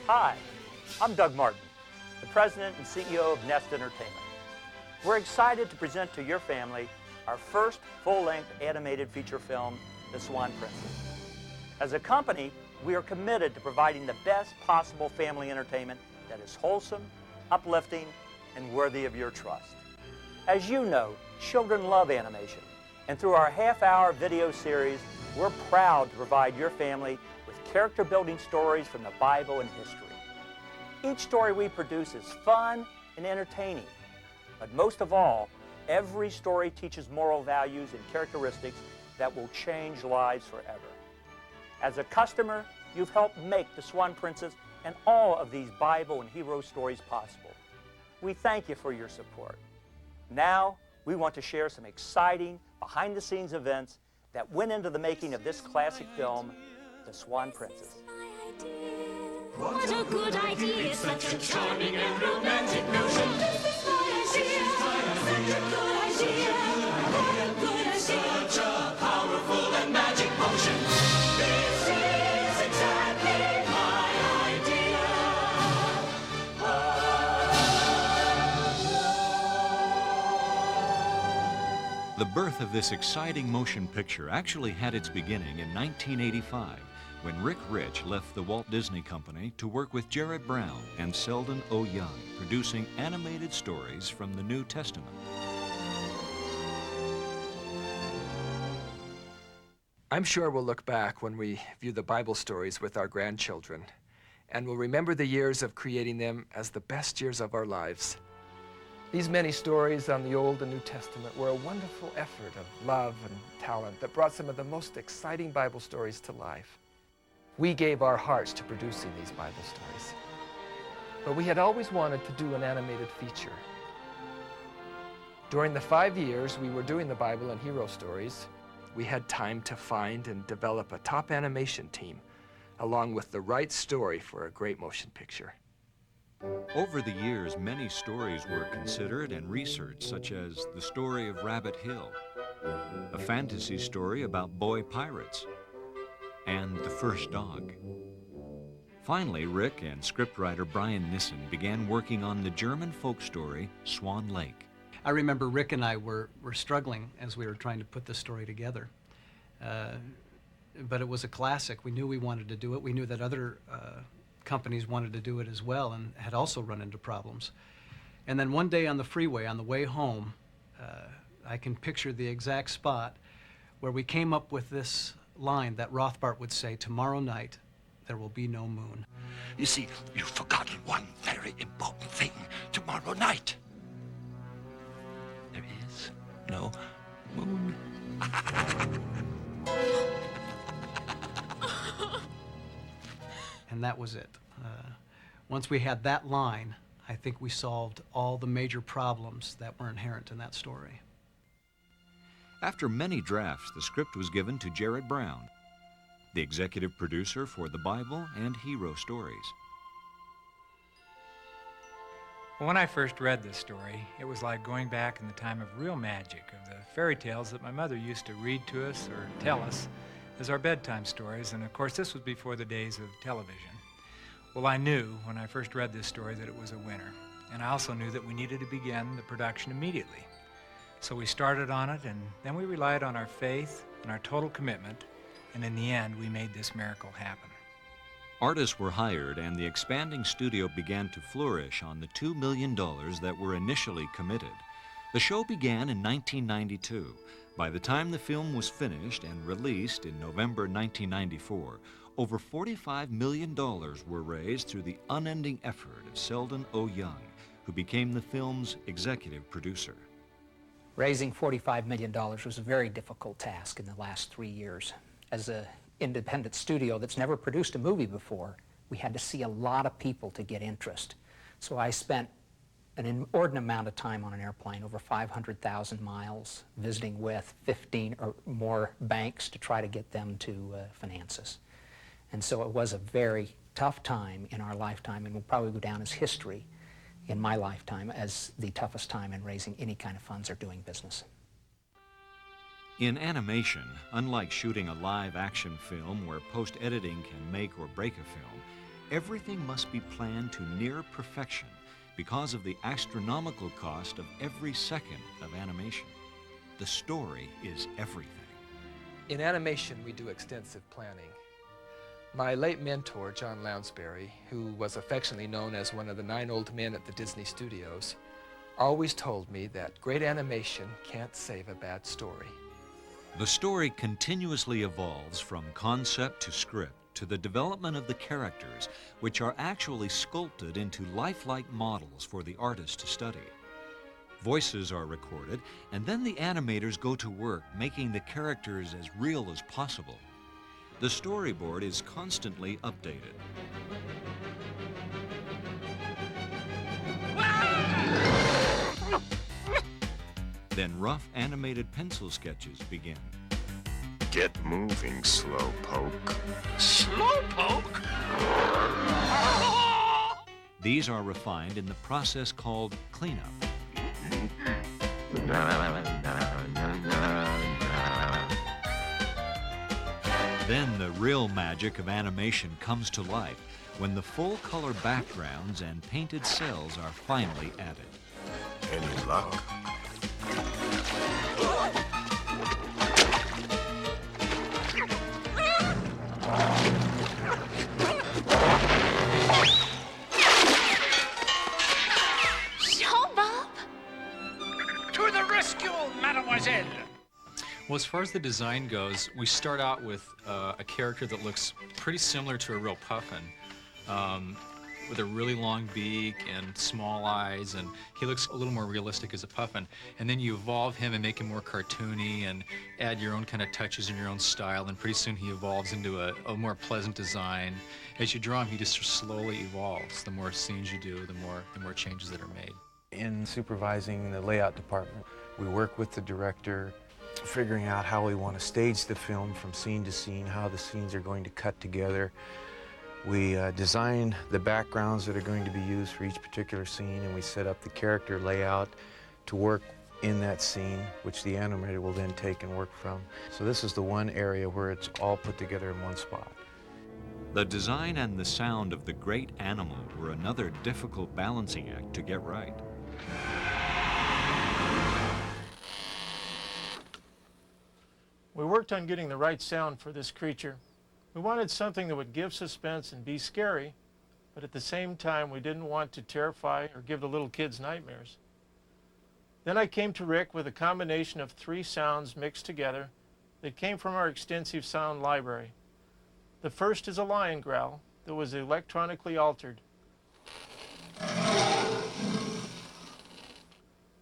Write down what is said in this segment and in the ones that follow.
Hi, I'm Doug Martin, the President and CEO of Nest Entertainment. We're excited to present to your family our first full-length animated feature film, The Swan Princess. As a company, we are committed to providing the best possible family entertainment that is wholesome, uplifting, and worthy of your trust. As you know, children love animation, and through our half-hour video series, we're proud to provide your family with character-building stories from the Bible and history. Each story we produce is fun and entertaining, but most of all, every story teaches moral values and characteristics that will change lives forever. As a customer, you've helped make The Swan Princess and all of these Bible and hero stories possible. We thank you for your support. Now, we want to share some exciting behind-the-scenes events that went into the making of this classic film, The Swan Princess. What a good idea, such a charming and romantic notion. This is my idea, such a good idea, what a good idea. Such a powerful and magic potion. This is exactly my idea. The birth of this exciting motion picture actually had its beginning in 1985, when Rick Rich left the Walt Disney Company to work with Jared Brown and Selden O. Young, producing animated stories from the New Testament. I'm sure we'll look back when we view the Bible stories with our grandchildren, and we'll remember the years of creating them as the best years of our lives. These many stories on the Old and New Testament were a wonderful effort of love and talent that brought some of the most exciting Bible stories to life. We gave our hearts to producing these Bible stories. But we had always wanted to do an animated feature. During the 5 years we were doing the Bible and hero stories, we had time to find and develop a top animation team, along with the right story for a great motion picture. Over the years, many stories were considered and researched, such as the story of Rabbit Hill, a fantasy story about boy pirates, and The First Dog. Finally, Rick and scriptwriter Brian Nissen began working on the German folk story, Swan Lake. I remember Rick and I were struggling as we were trying to put this story together. But it was a classic. We knew we wanted to do it. We knew that other companies wanted to do it as well and had also run into problems. And then one day on the freeway, on the way home, I can picture the exact spot where we came up with this line that Rothbart would say, "Tomorrow night, there will be no moon." You see, you've forgotten one very important thing. Tomorrow night, there is no moon. And that was it. Once we had that line, I think we solved all the major problems that were inherent in that story. After many drafts, the script was given to Jared Brown, the executive producer for the Bible and hero stories. When I first read this story, it was like going back in the time of real magic, of the fairy tales that my mother used to read to us or tell us as our bedtime stories, and of course this was before the days of television. Well, I knew when I first read this story that it was a winner, and I also knew that we needed to begin the production immediately. So we started on it, and then we relied on our faith and our total commitment, and in the end, we made this miracle happen. Artists were hired, and the expanding studio began to flourish on the $2 million that were initially committed. The show began in 1992. By the time the film was finished and released in November 1994, over $45 million were raised through the unending effort of Selden O. Young, who became the film's executive producer. Raising $45 million was a very difficult task in the last 3 years. As an independent studio that's never produced a movie before, we had to see a lot of people to get interest. So I spent an inordinate amount of time on an airplane, over 500,000 miles, visiting with 15 or more banks to try to get them to finance us. And so it was a very tough time in our lifetime, and will probably go down as history in my lifetime as the toughest time in raising any kind of funds or doing business. In animation, unlike shooting a live action film where post-editing can make or break a film, everything must be planned to near perfection because of the astronomical cost of every second of animation. The story is everything. In animation, we do extensive planning. My late mentor, John Lounsbury, who was affectionately known as one of the 9 old men at the Disney Studios, always told me that great animation can't save a bad story. The story continuously evolves from concept to script to the development of the characters, which are actually sculpted into lifelike models for the artist to study. Voices are recorded, and then the animators go to work making the characters as real as possible. The storyboard is constantly updated. Then rough animated pencil sketches begin. Get moving, Slowpoke. Slowpoke? These are refined in the process called cleanup. Then the real magic of animation comes to life when the full color backgrounds and painted cells are finally added. Any luck? No, Bob. To the rescue, mademoiselle! Well, as far as the design goes, we start out with a character that looks pretty similar to a real puffin, with a really long beak and small eyes, and he looks a little more realistic as a puffin. And then you evolve him and make him more cartoony and add your own kind of touches and your own style, and pretty soon he evolves into a more pleasant design. As you draw him, he just slowly evolves. The more scenes you do, the more changes that are made. In supervising the layout department, we work with the director, figuring out how we want to stage the film from scene to scene, how the scenes are going to cut together. We design the backgrounds that are going to be used for each particular scene, and we set up the character layout to work in that scene, which the animator will then take and work from. So this is the one area where it's all put together in one spot. The design and the sound of the great animal were another difficult balancing act to get right. We worked on getting the right sound for this creature. We wanted something that would give suspense and be scary, but at the same time we didn't want to terrify or give the little kids nightmares. Then I came to Rick with a combination of 3 sounds mixed together that came from our extensive sound library. The first is a lion growl that was electronically altered.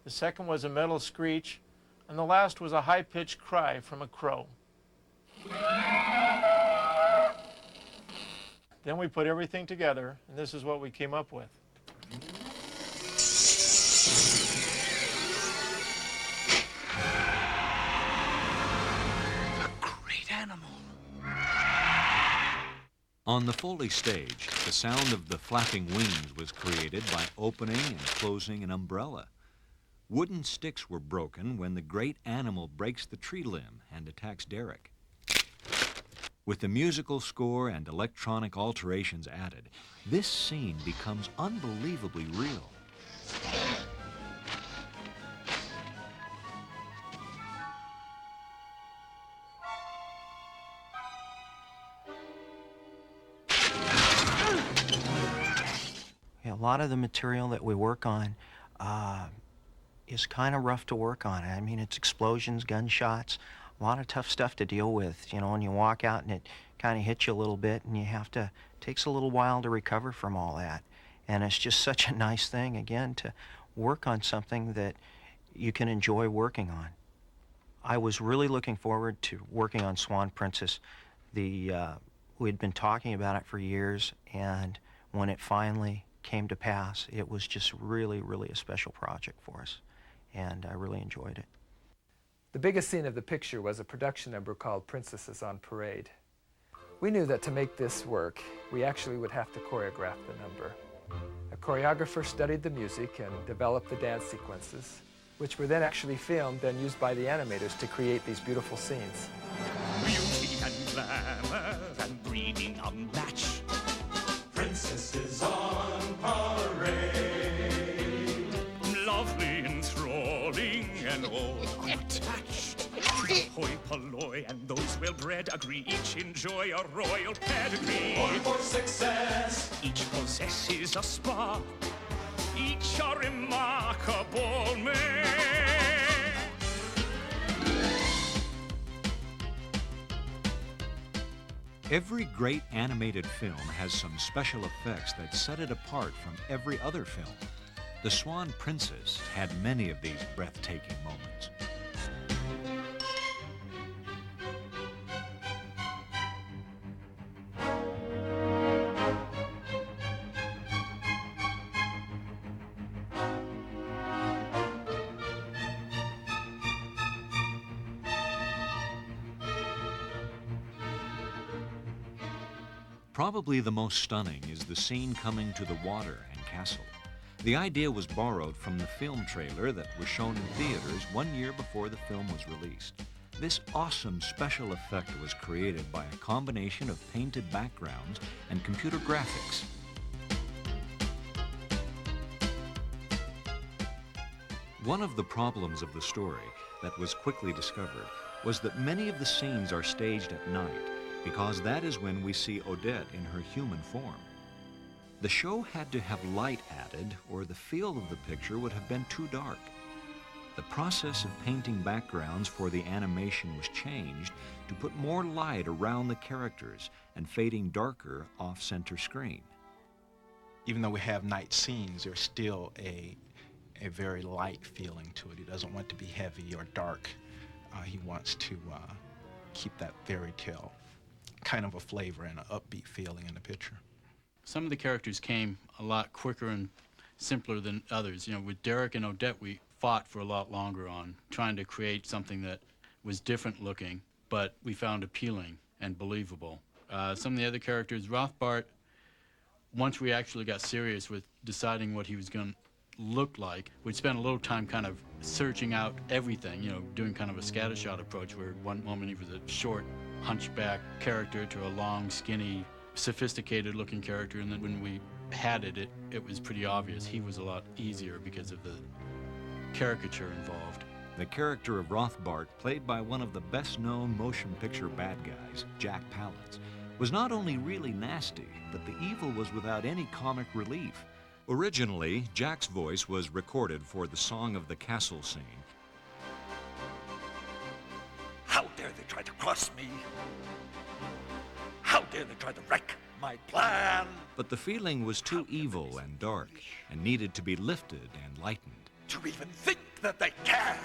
The second was a metal screech, and the last was a high-pitched cry from a crow. Then we put everything together, and this is what we came up with. A great animal. On the Foley stage, the sound of the flapping wings was created by opening and closing an umbrella. Wooden sticks were broken when the great animal breaks the tree limb and attacks Derek. With the musical score and electronic alterations added, this scene becomes unbelievably real. A lot of the material that we work on is kind of rough to work on. I mean, it's explosions, gunshots, a lot of tough stuff to deal with, you know, and you walk out and it kind of hits you a little bit, and you have to, takes a little while to recover from all that. And it's just such a nice thing, again, to work on something that you can enjoy working on. I was really looking forward to working on Swan Princess. We'd been talking about it for years, and when it finally came to pass, it was just really, really a special project for us, and I really enjoyed it. The biggest scene of the picture was a production number called Princesses on Parade. We knew that to make this work, we actually would have to choreograph the number. A choreographer studied the music and developed the dance sequences, which were then actually filmed and used by the animators to create these beautiful scenes. Beauty and glamour and breeding unmatched. Alloy, and those well-bred agree each enjoy a royal pedigree. All for success. Each possesses a spark, each a remarkable man. Every great animated film has some special effects that set it apart from every other film. The Swan Princess had many of these breathtaking moments. Probably the most stunning is the scene coming to the water and castle. The idea was borrowed from the film trailer that was shown in theaters 1 year before the film was released. This awesome special effect was created by a combination of painted backgrounds and computer graphics. One of the problems of the story that was quickly discovered was that many of the scenes are staged at night, because that is when we see Odette in her human form. The show had to have light added, or the feel of the picture would have been too dark. The process of painting backgrounds for the animation was changed to put more light around the characters and fading darker off center screen. Even though we have night scenes, there's still a very light feeling to it. He doesn't want to be heavy or dark. He wants to keep that fairy tale kind of a flavor and an upbeat feeling in the picture. Some of the characters came a lot quicker and simpler than others. You know, with Derek and Odette, we fought for a lot longer on trying to create something that was different looking, but we found appealing and believable. Some of the other characters, Rothbart, once we actually got serious with deciding what he was going to look like, we'd spend a little time kind of searching out everything, you know, doing kind of a scattershot approach where one moment he was a short, hunchback character to a long, skinny, sophisticated-looking character, and then when we had it, it was pretty obvious he was a lot easier because of the caricature involved. The character of Rothbart, played by one of the best-known motion picture bad guys, Jack Palance, was not only really nasty, but the evil was without any comic relief. Originally, Jack's voice was recorded for the Song of the Castle scene. How dare they try to cross me? How dare they try to wreck my plan? But the feeling was too evil and dark and needed to be lifted and lightened. To even think that they can.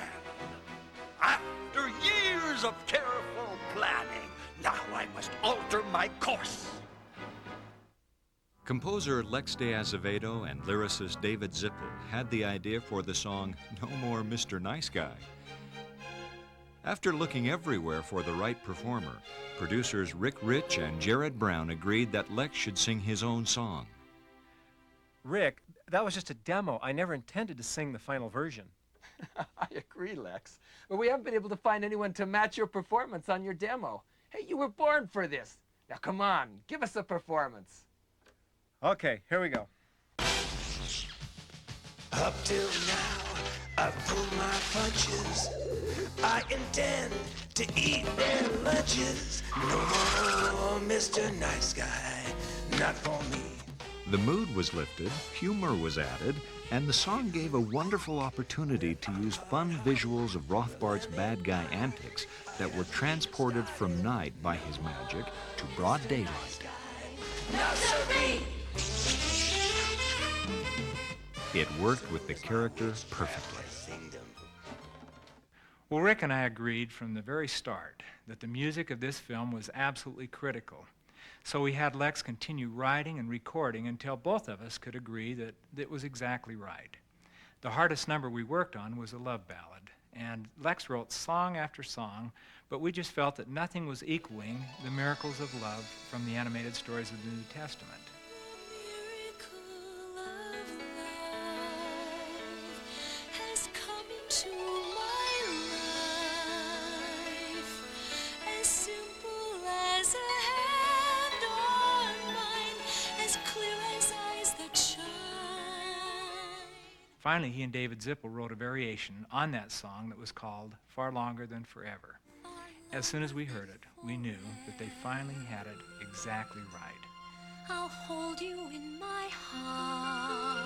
After years of careful planning, now I must alter my course. Composer Lex de Azevedo and lyricist David Zippel had the idea for the song No More Mr. Nice Guy. After looking everywhere for the right performer, producers Rick Rich and Jared Brown agreed that Lex should sing his own song. Rick, that was just a demo. I never intended to sing the final version. I agree, Lex. But we haven't been able to find anyone to match your performance on your demo. Hey, you were born for this. Now, come on, give us a performance. Okay, here we go. Up till now, I've pulled my punches. I intend to eat their lunches. No more Mr. Nice Guy, not for me. The mood was lifted, humor was added, and the song gave a wonderful opportunity to use fun visuals of Rothbart's bad guy antics that were transported from night by his magic to broad daylight. Now, sirree! It worked with the character perfectly. Well, Rick and I agreed from the very start that the music of this film was absolutely critical. So we had Lex continue writing and recording until both of us could agree that it was exactly right. The hardest number we worked on was a love ballad, and Lex wrote song after song, but we just felt that nothing was equaling the miracles of love from the animated stories of the New Testament. Has come into my life, as simple as a hand on mine, as clear as eyes that shine. Finally, he and David Zippel wrote a variation on that song that was called Far Longer Than Forever. As soon as we heard it, we knew that they finally had it exactly right. I'll hold you in my heart.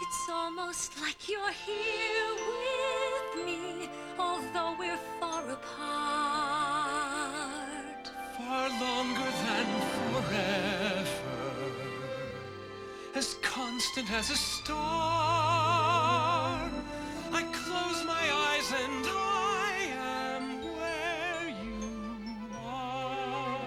It's almost like you're here with me, although we're far apart. Far longer than forever, as constant as a star. I close my eyes and I am where you are.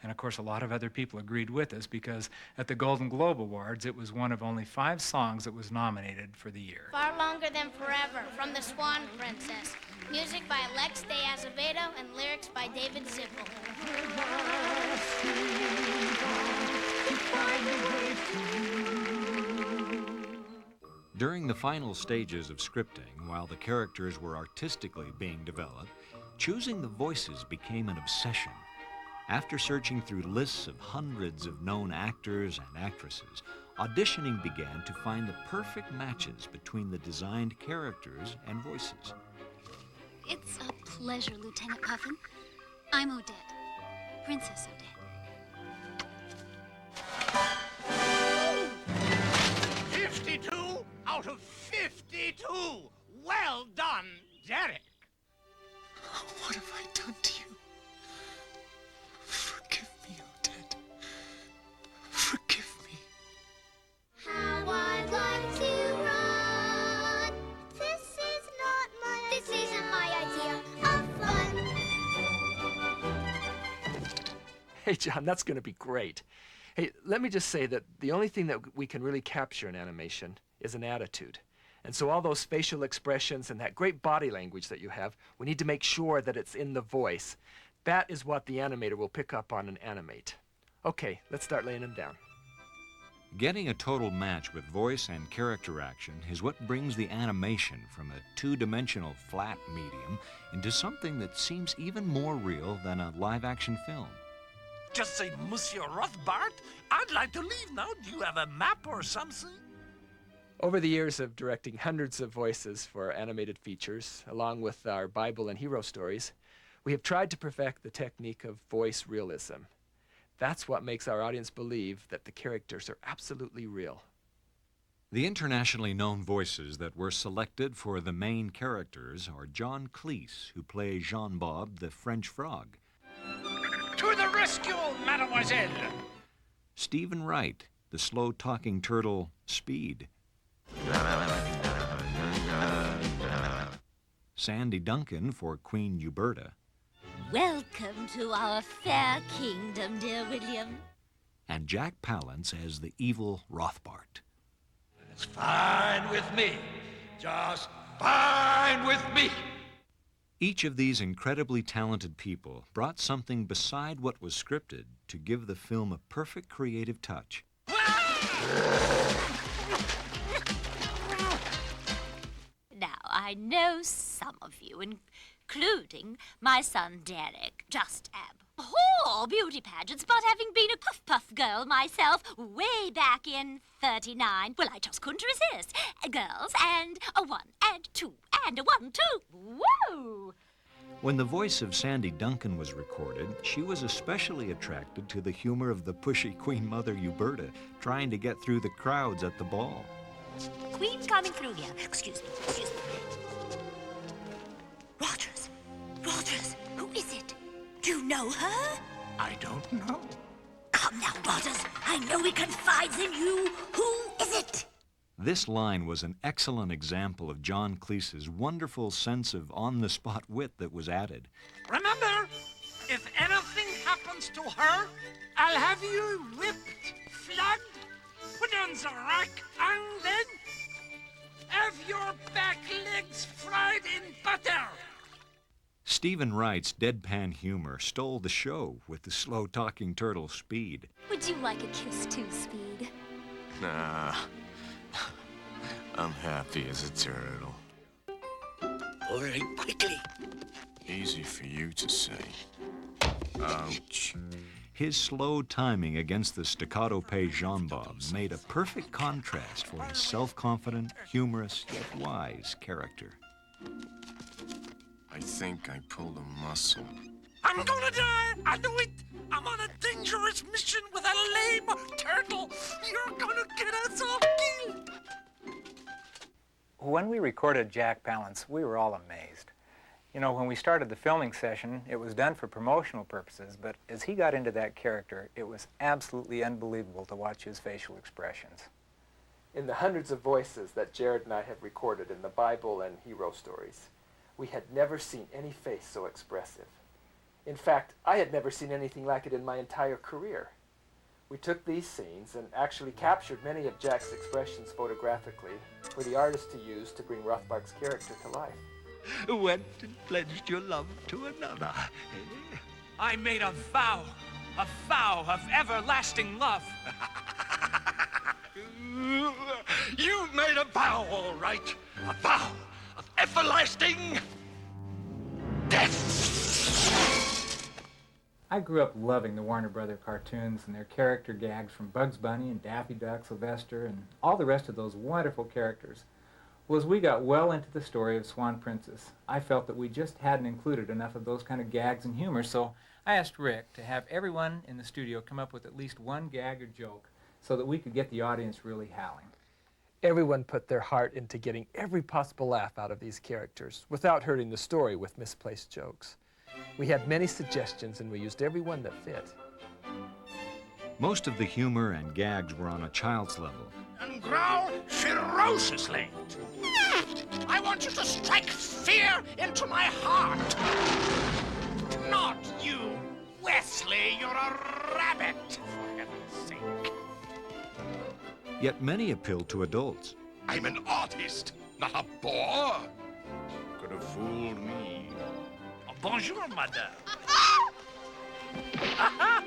And of course, a lot of other people agreed with us because at the Golden Globe Awards, it was one of only 5 songs that was nominated for the year. Far Longer Than Forever from the Swan Princess. Music by Lex de Azevedo and lyrics by David Zippel. During the final stages of scripting, while the characters were artistically being developed, choosing the voices became an obsession. After searching through lists of hundreds of known actors and actresses, auditioning began to find the perfect matches between the designed characters and voices. It's a pleasure, Lieutenant Puffin. I'm Odette, Princess Odette. 52 out of 52. Well done, Derek. What have I done to you? Forgive me, Odette. Forgive me. How I'd like to run. This isn't my idea of fun. Hey, John, that's going to be great. Hey, let me just say that the only thing that we can really capture in animation is an attitude. And so all those facial expressions and that great body language that you have, we need to make sure that it's in the voice. That is what the animator will pick up on and animate. Okay, let's start laying them down. Getting a total match with voice and character action is what brings the animation from a two-dimensional flat medium into something that seems even more real than a live-action film. Just say, Monsieur Rothbart, I'd like to leave now. Do you have a map or something? Over the years of directing hundreds of voices for animated features, along with our Bible and hero stories, we have tried to perfect the technique of voice realism. That's what makes our audience believe that the characters are absolutely real. The internationally known voices that were selected for the main characters are John Cleese, who plays Jean-Bob the French frog. To the rescue, mademoiselle! Stephen Wright, the slow-talking turtle Speed. Sandy Duncan for Queen Uberta. Welcome to our fair kingdom, dear William. And Jack Palance as the evil Rothbart. It's fine with me. Just fine with me. Each of these incredibly talented people brought something beside what was scripted to give the film a perfect creative touch. Now, I know some of you, including my son Derek, just abhor beauty pageants, but having been a puff-puff girl myself way back in 39, well, I just couldn't resist. Girls, and a 1, and 2, and a 1, 2. Whoa! When the voice of Sandy Duncan was recorded, she was especially attracted to the humor of the pushy Queen Mother Uberta, trying to get through the crowds at the ball. Queen's coming through here. Excuse me, excuse me. Rogers, who is it? Do you know her? I don't know. Come now, Rogers. I know he confides in you. Who is it? This line was an excellent example of John Cleese's wonderful sense of on-the-spot wit that was added. Remember, if anything happens to her, I'll have you whipped, flogged, put on the rack, and then have your back legs fried in butter. Stephen Wright's deadpan humor stole the show with the slow-talking turtle Speed. Would you like a kiss too, Speed? Nah. I'm happy as a turtle. Pour it quickly. Easy for you to say. Ouch. His slow timing against the staccato-paced Jean-Bob made a perfect contrast for his self-confident, humorous, yet wise character. I think I pulled a muscle. I'm gonna die! I know it! I'm on a dangerous mission with a lame turtle! You're gonna get us all killed! When we recorded Jack Palance, we were all amazed. You know, when we started the filming session, it was done for promotional purposes, but as he got into that character, it was absolutely unbelievable to watch his facial expressions. In the hundreds of voices that Jared and I have recorded in the Bible and hero stories, we had never seen any face so expressive. In fact, I had never seen anything like it in my entire career. We took these scenes and actually captured many of Jack's expressions photographically for the artist to use to bring Rothbard's character to life. Went and pledged your love to another. I made a vow of everlasting love. You made a vow, all right. A vow of everlasting death. I grew up loving the Warner Brother cartoons and their character gags from Bugs Bunny and Daffy Duck, Sylvester, and all the rest of those wonderful characters. Well, as we got well into the story of Swan Princess, I felt that we just hadn't included enough of those kind of gags and humor, so I asked Rick to have everyone in the studio come up with at least one gag or joke so that we could get the audience really howling. Everyone put their heart into getting every possible laugh out of these characters without hurting the story with misplaced jokes. We had many suggestions and we used every one that fit. Most of the humor and gags were on a child's level. And growl ferociously. I want you to strike fear into my heart. Not you, Wesley. You're a rabbit, for heaven's sake. Yet many appealed to adults. I'm an artist, not a bore. Could have fooled me. Bonjour, madame. Aha!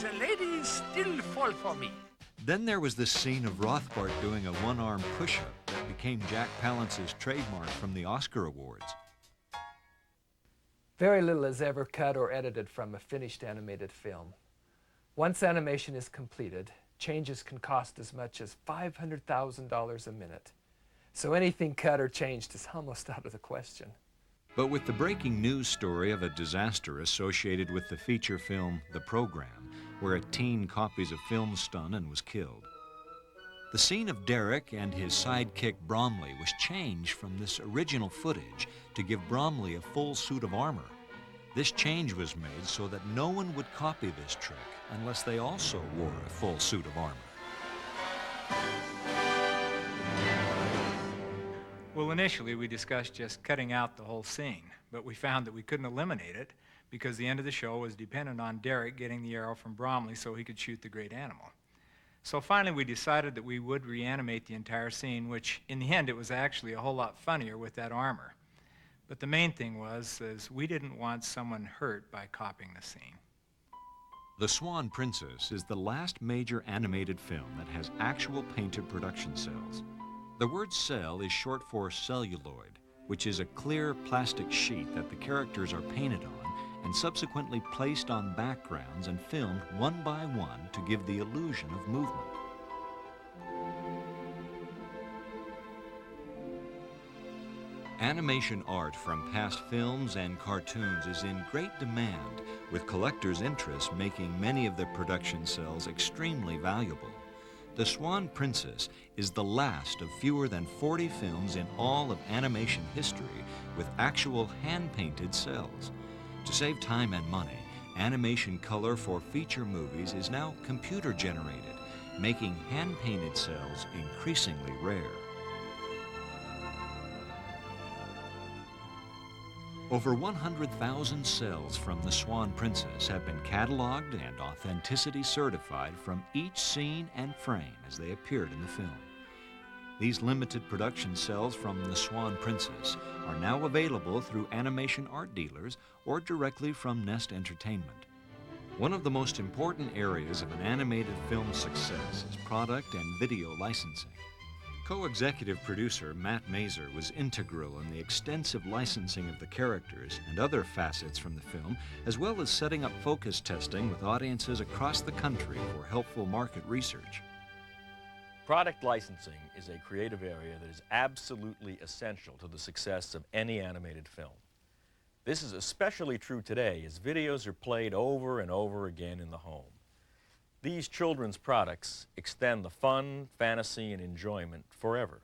The ladies still fall for me. Then there was the scene of Rothbard doing a one-arm push-up that became Jack Palance's trademark from the Oscar Awards. Very little is ever cut or edited from a finished animated film. Once animation is completed, changes can cost as much as $500,000 a minute. So anything cut or changed is almost out of the question. But with the breaking news story of a disaster associated with the feature film The Program, where a teen copies a film stun and was killed, the scene of Derek and his sidekick Bromley was changed from this original footage to give Bromley a full suit of armor. This change was made so that no one would copy this trick unless they also wore a full suit of armor. Well, initially we discussed just cutting out the whole scene, but we found that we couldn't eliminate it because the end of the show was dependent on Derek getting the arrow from Bromley so he could shoot the great animal. So finally we decided that we would reanimate the entire scene, which in the end it was actually a whole lot funnier with that armor. But the main thing was we didn't want someone hurt by copying the scene. The Swan Princess is the last major animated film that has actual painted production cells. The word cell is short for celluloid, which is a clear plastic sheet that the characters are painted on and subsequently placed on backgrounds and filmed one by one to give the illusion of movement. Animation art from past films and cartoons is in great demand, with collectors' interest making many of the production cells extremely valuable. The Swan Princess is the last of fewer than 40 films in all of animation history with actual hand-painted cells. To save time and money, animation color for feature movies is now computer-generated, making hand-painted cells increasingly rare. Over 100,000 cells from the Swan Princess have been cataloged and authenticity certified from each scene and frame as they appeared in the film. These limited production cells from the Swan Princess are now available through animation art dealers or directly from Nest Entertainment. One of the most important areas of an animated film's success is product and video licensing. Co-executive producer Matt Mazer was integral in the extensive licensing of the characters and other facets from the film, as well as setting up focus testing with audiences across the country for helpful market research. Product licensing is a creative area that is absolutely essential to the success of any animated film. This is especially true today as videos are played over and over again in the home. These children's products extend the fun, fantasy, and enjoyment forever.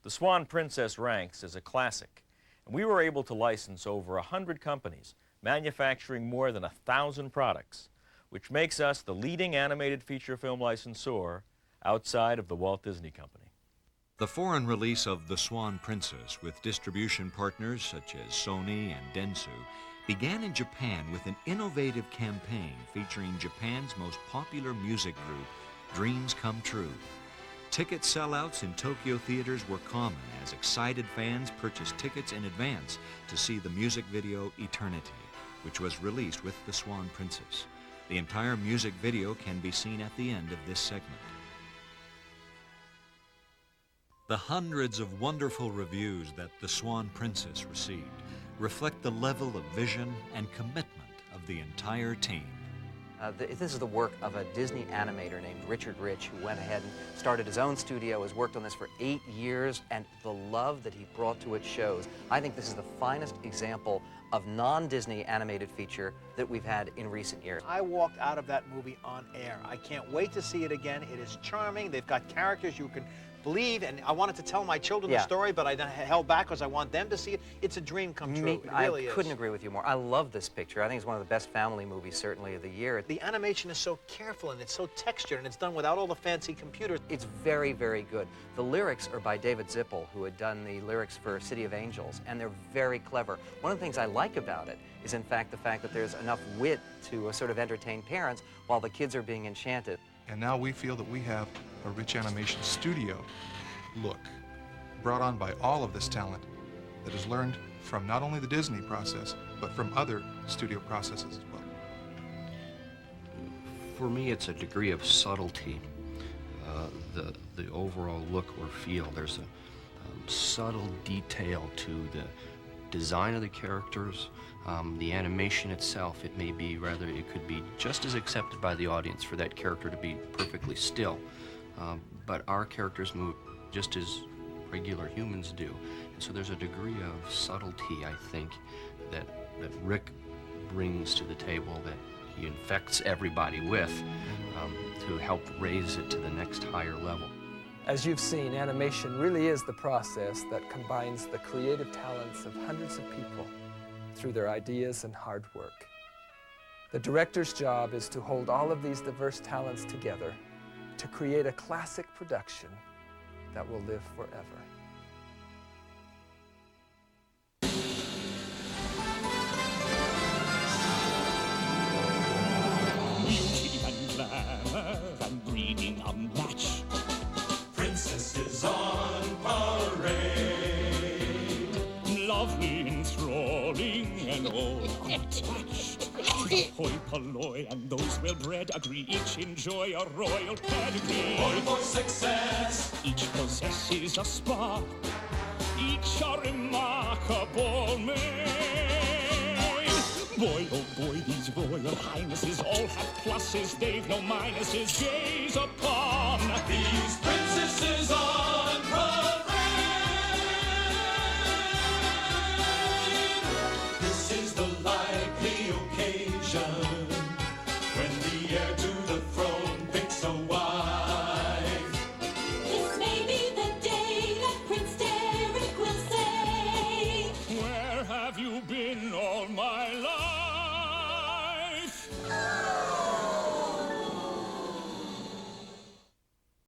The Swan Princess ranks as a classic, and we were able to license over 100 companies, manufacturing more than 1,000 products, which makes us the leading animated feature film licensor outside of the Walt Disney Company. The foreign release of The Swan Princess, with distribution partners such as Sony and Dentsu, began in Japan with an innovative campaign featuring Japan's most popular music group, Dreams Come True. Ticket sellouts in Tokyo theaters were common as excited fans purchased tickets in advance to see the music video Eternity, which was released with The Swan Princess. The entire music video can be seen at the end of this segment. The hundreds of wonderful reviews that The Swan Princess received reflect the level of vision and commitment of the entire team. This is the work of a Disney animator named Richard Rich, who went ahead and started his own studio, has worked on this for 8 years, and the love that he brought to it shows. I think this is the finest example of non-Disney animated feature that we've had in recent years. I walked out of that movie on air. I can't wait to see it again. It is charming. They've got characters you can believe, and I wanted to tell my children the story, but I held back because I want them to see it. It's a dream come true. It really is. I couldn't agree with you more. I love this picture. I think it's one of the best family movies, certainly, of the year. The animation is so careful, and it's so textured, and it's done without all the fancy computers. It's very, very good. The lyrics are by David Zippel, who had done the lyrics for City of Angels, and they're very clever. One of the things I like about it is, in fact, the fact that there's enough wit to sort of entertain parents while the kids are being enchanted. And now we feel that we have a rich animation studio look brought on by all of this talent that is learned from not only the Disney process, but from other studio processes as well. For me, it's a degree of subtlety. The overall look or feel. There's a subtle detail to the design of the characters, the animation itself. It could be just as accepted by the audience for that character to be perfectly still, but our characters move just as regular humans do. And so there's a degree of subtlety, I think, that Rick brings to the table that he infects everybody with to help raise it to the next higher level. As you've seen, animation really is the process that combines the creative talents of hundreds of people through their ideas and hard work. The director's job is to hold all of these diverse talents together to create a classic production that will live forever. Beauty and glamour and breeding a match. Princesses on parade. Lovely, enthralling, and all attached. Hoi polloi and those well-bred agree. Each enjoy a royal pedigree. Hoi for success. Each possesses a spark. Each a remarkable maid. Boy, oh boy, these royal highnesses all have pluses. They've no minuses. Gaze upon these princesses on